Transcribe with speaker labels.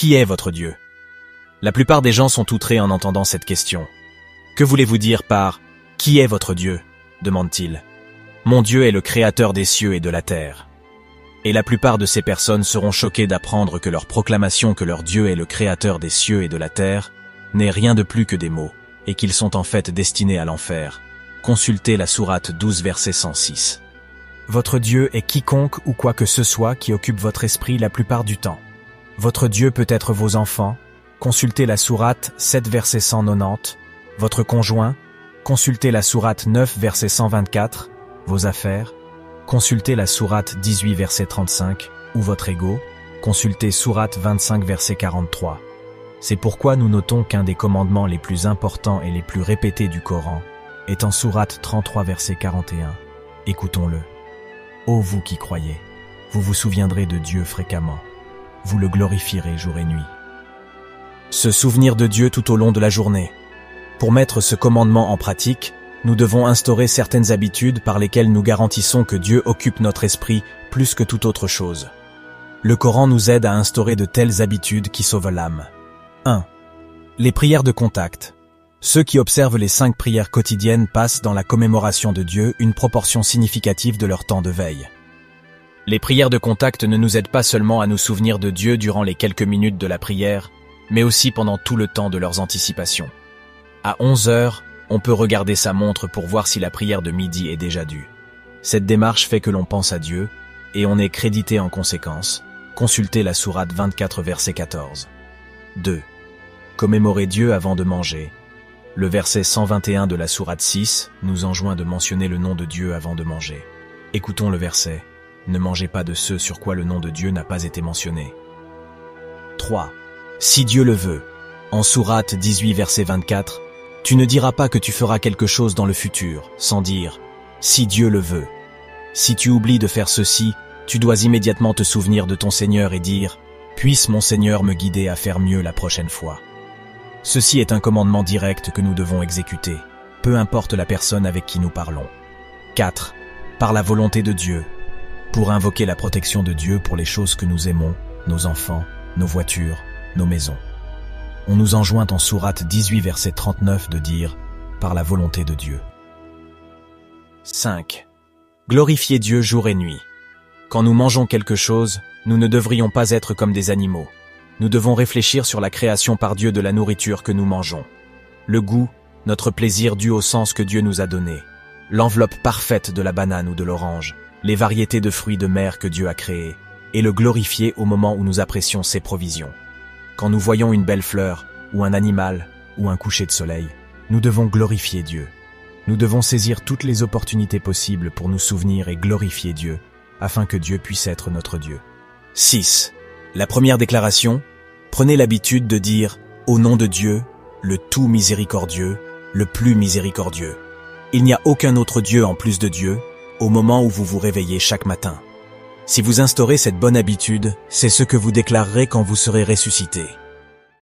Speaker 1: Qui est votre Dieu? La plupart des gens sont outrés en entendant cette question. Que voulez-vous dire par « Qui est votre Dieu » demande-t-il. Mon Dieu est le créateur des cieux et de la terre. Et la plupart de ces personnes seront choquées d'apprendre que leur proclamation que leur Dieu est le créateur des cieux et de la terre n'est rien de plus que des mots, et qu'ils sont en fait destinés à l'enfer. Consultez la sourate 12 verset 106.
Speaker 2: Votre Dieu est quiconque ou quoi que ce soit qui occupe votre esprit la plupart du temps. Votre Dieu peut être vos enfants. Consultez la sourate 7 verset 190. Votre conjoint. Consultez la sourate 9 verset 124. Vos affaires. Consultez la sourate 18 verset 35. Ou votre ego. Consultez sourate 25 verset 43. C'est pourquoi nous notons qu'un des commandements les plus importants et les plus répétés du Coran est en sourate 33 verset 41. Écoutons-le. Ô vous qui croyez, vous vous souviendrez de Dieu fréquemment. Vous le glorifierez jour et nuit. Se souvenir de Dieu tout au long de la journée. Pour mettre ce commandement en pratique, nous devons instaurer certaines habitudes par lesquelles nous garantissons que Dieu occupe notre esprit plus que toute autre chose. Le Coran nous aide à instaurer de telles habitudes qui sauvent l'âme. 1. Les prières de contact. Ceux qui observent les 5 prières quotidiennes passent dans la commémoration de Dieu une proportion significative de leur temps de veille. Les prières de contact ne nous aident pas seulement à nous souvenir de Dieu durant les quelques minutes de la prière, mais aussi pendant tout le temps de leurs anticipations. À 11 heures, on peut regarder sa montre pour voir si la prière de midi est déjà due. Cette démarche fait que l'on pense à Dieu, et on est crédité en conséquence. Consultez la sourate 24 verset 14. 2. Commémorer Dieu avant de manger. Le verset 121 de la sourate 6 nous enjoint de mentionner le nom de Dieu avant de manger. Écoutons le verset. Ne mangez pas de ce sur quoi le nom de Dieu n'a pas été mentionné. 3. Si Dieu le veut. En sourate 18 verset 24, tu ne diras pas que tu feras quelque chose dans le futur, sans dire « si Dieu le veut ». Si tu oublies de faire ceci, tu dois immédiatement te souvenir de ton Seigneur et dire « puisse mon Seigneur me guider à faire mieux la prochaine fois ». Ceci est un commandement direct que nous devons exécuter, peu importe la personne avec qui nous parlons. 4. Par la volonté de Dieu. Pour invoquer la protection de Dieu pour les choses que nous aimons, nos enfants, nos voitures, nos maisons. On nous enjoint en sourate 18 verset 39 de dire « par la volonté de Dieu ». 5. Glorifier Dieu jour et nuit. Quand nous mangeons quelque chose, nous ne devrions pas être comme des animaux. Nous devons réfléchir sur la création par Dieu de la nourriture que nous mangeons. Le goût, notre plaisir dû au sens que Dieu nous a donné. L'enveloppe parfaite de la banane ou de l'orange, les variétés de fruits de mer que Dieu a créés, et le glorifier au moment où nous apprécions ses provisions. Quand nous voyons une belle fleur, ou un animal, ou un coucher de soleil, nous devons glorifier Dieu. Nous devons saisir toutes les opportunités possibles pour nous souvenir et glorifier Dieu, afin que Dieu puisse être notre Dieu. 6. La première déclaration, prenez l'habitude de dire « Au nom de Dieu, le tout miséricordieux, le plus miséricordieux ». Il n'y a aucun autre Dieu en plus de Dieu, au moment où vous vous réveillez chaque matin. Si vous instaurez cette bonne habitude, c'est ce que vous déclarerez quand vous serez ressuscité.